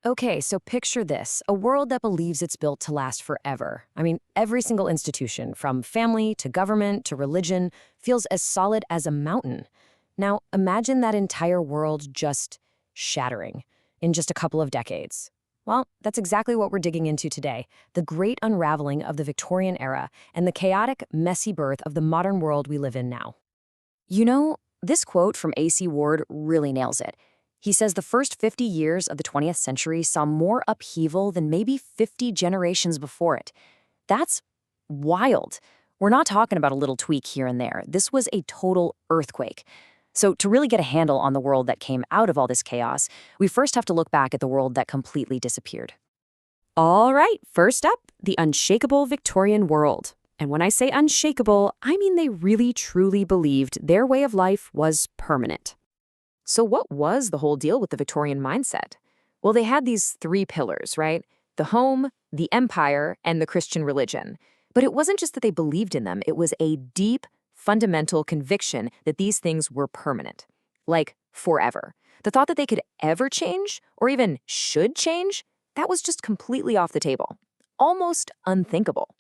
Okay, so picture this, a world that believes it's built to last forever. I mean, every single institution, from family to government to religion, feels as solid as a mountain. Now, imagine that entire world just shattering in just a couple of decades. Well, that's exactly what we're digging into today, the great unraveling of the Victorian era and the chaotic, messy birth of the modern world we live in now. You know, this quote from A.C. Ward really nails it. He says the first 50 years of the 20th century saw more upheaval than maybe 50 generations before it. That's wild. We're not talking about a little tweak here and there. This was a total earthquake. So to really get a handle on the world that came out of all this chaos, we first have to look back at the world that completely disappeared. All right, first up, the unshakable Victorian world. And when I say unshakable, I mean they really truly believed their way of life was permanent. So what was the whole deal with the Victorian mindset? Well, they had these three pillars, right? The home, the empire, and the Christian religion. But it wasn't just that they believed in them, it was a deep, fundamental conviction that these things were permanent. Like, forever. The thought that they could ever change, or even should change, that was just completely off the table. Almost unthinkable.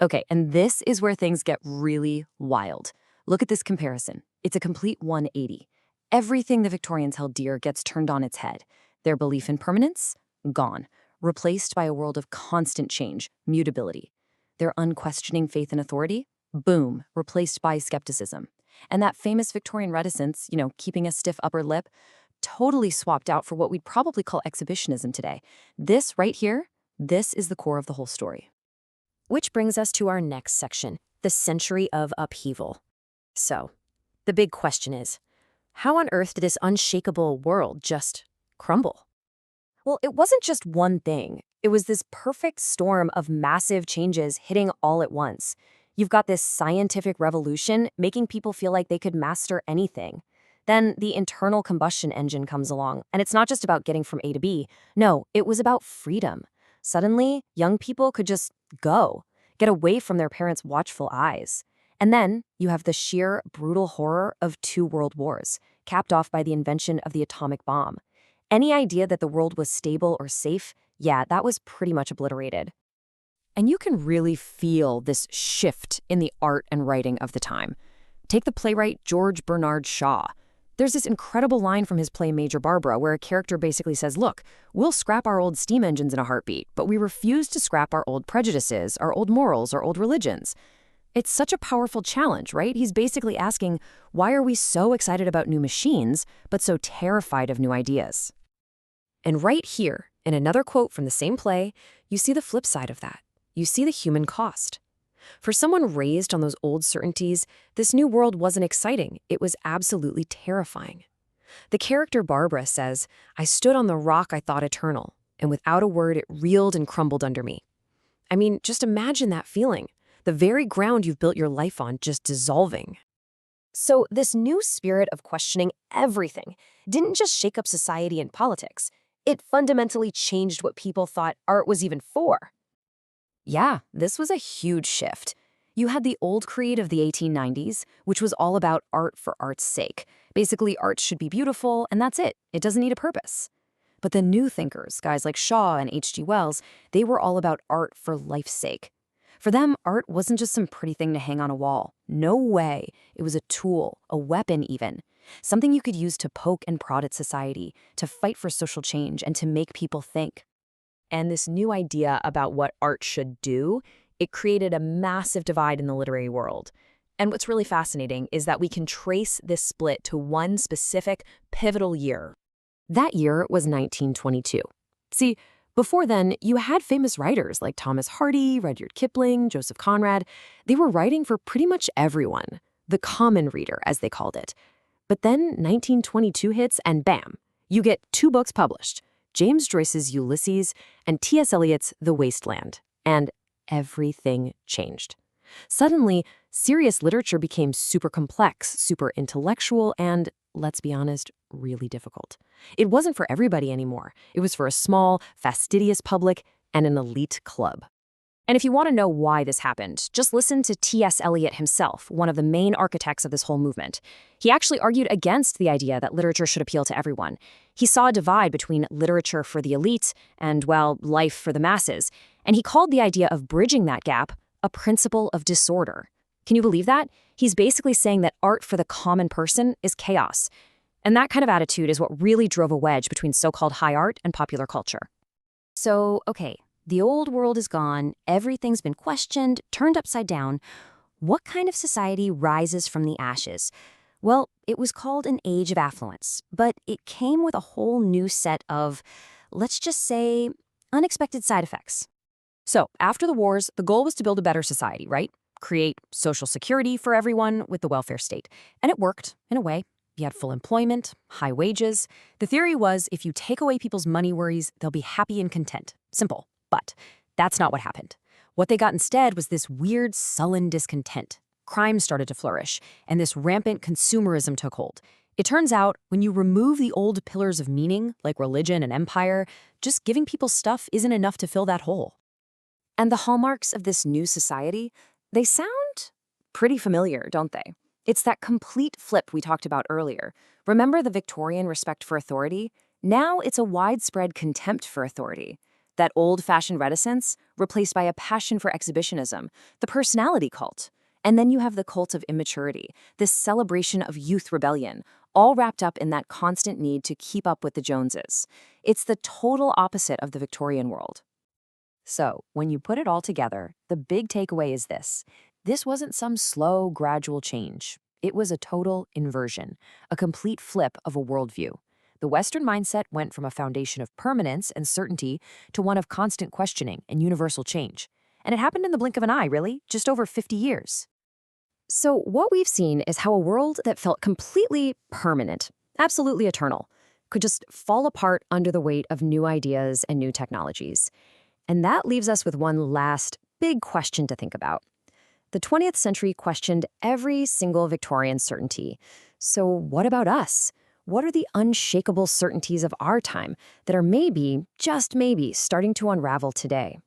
Okay, and this is where things get really wild. Look at this comparison. It's a complete 180. Everything the Victorians held dear gets turned on its head. Their belief in permanence? Gone. Replaced by a world of constant change, mutability. Their unquestioning faith in authority? Boom, replaced by skepticism. And that famous Victorian reticence, keeping a stiff upper lip, totally swapped out for what we'd probably call exhibitionism today. This right here, this is the core of the whole story. Which brings us to our next section, the century of upheaval. So, the big question is, how on earth did this unshakable world just crumble? Well, it wasn't just one thing. It was this perfect storm of massive changes hitting all at once. You've got this scientific revolution making people feel like they could master anything. Then the internal combustion engine comes along, and it's not just about getting from A to B. No, it was about freedom. Suddenly, young people could just go, get away from their parents' watchful eyes. And then you have the sheer, brutal horror of two world wars, capped off by the invention of the atomic bomb. Any idea that the world was stable or safe, yeah, that was pretty much obliterated. And you can really feel this shift in the art and writing of the time. Take the playwright George Bernard Shaw. There's this incredible line from his play Major Barbara where a character basically says, look, we'll scrap our old steam engines in a heartbeat, but we refuse to scrap our old prejudices, our old morals, our old religions. It's such a powerful challenge, right? He's basically asking, why are we so excited about new machines, but so terrified of new ideas? And right here, in another quote from the same play, you see the flip side of that. You see the human cost. For someone raised on those old certainties, this new world wasn't exciting. It was absolutely terrifying. The character Barbara says, I stood on the rock I thought eternal, and without a word it reeled and crumbled under me. I mean, just imagine that feeling. The very ground you've built your life on just dissolving. So this new spirit of questioning everything didn't just shake up society and politics. It fundamentally changed what people thought art was even for. Yeah, this was a huge shift. You had the old creed of the 1890s, which was all about art for art's sake. Basically, art should be beautiful, and that's it. It doesn't need a purpose. But the new thinkers, guys like Shaw and H.G. Wells, they were all about art for life's sake. For them, art wasn't just some pretty thing to hang on a wall. No way. It was a tool, a weapon even. Something you could use to poke and prod at society, to fight for social change, and to make people think. And this new idea about what art should do, it created a massive divide in the literary world. And what's really fascinating is that we can trace this split to one specific pivotal year. That year was 1922. See, before then, you had famous writers like Thomas Hardy, Rudyard Kipling, Joseph Conrad. They were writing for pretty much everyone, the common reader, as they called it. But then 1922 hits and bam, you get two books published, James Joyce's Ulysses and T.S. Eliot's The Waste Land, and everything changed. Suddenly, serious literature became super complex, super intellectual, and, let's be honest, really difficult. It wasn't for everybody anymore. It was for a small, fastidious public and an elite club. And if you want to know why this happened, just listen to T.S. Eliot himself, one of the main architects of this whole movement. He actually argued against the idea that literature should appeal to everyone. He saw a divide between literature for the elite and, well, life for the masses, and he called the idea of bridging that gap a principle of disorder. Can you believe that? He's basically saying that art for the common person is chaos. And that kind of attitude is what really drove a wedge between so-called high art and popular culture. So, okay, the old world is gone, everything's been questioned, turned upside down. What kind of society rises from the ashes? Well, it was called an age of affluence, but it came with a whole new set of, let's just say, unexpected side effects. So, after the wars, the goal was to build a better society, right? Create social security for everyone with the welfare state. And it worked, in a way. You had full employment, high wages. The theory was if you take away people's money worries, they'll be happy and content. Simple. But that's not what happened. What they got instead was this weird, sullen discontent. Crime started to flourish, and this rampant consumerism took hold. It turns out, when you remove the old pillars of meaning, like religion and empire, just giving people stuff isn't enough to fill that hole. And the hallmarks of this new society, they sound pretty familiar, don't they? It's that complete flip we talked about earlier. Remember the Victorian respect for authority? Now it's a widespread contempt for authority. That old-fashioned reticence replaced by a passion for exhibitionism, the personality cult. And then you have the cult of immaturity, this celebration of youth rebellion, all wrapped up in that constant need to keep up with the Joneses. It's the total opposite of the Victorian world. So, when you put it all together, the big takeaway is this. This wasn't some slow, gradual change. It was a total inversion, a complete flip of a worldview. The Western mindset went from a foundation of permanence and certainty to one of constant questioning and universal change. And it happened in the blink of an eye, really, just over 50 years. So what we've seen is how a world that felt completely permanent, absolutely eternal, could just fall apart under the weight of new ideas and new technologies. And that leaves us with one last big question to think about. The 20th century questioned every single Victorian certainty. So what about us? What are the unshakable certainties of our time that are maybe, just maybe, starting to unravel today?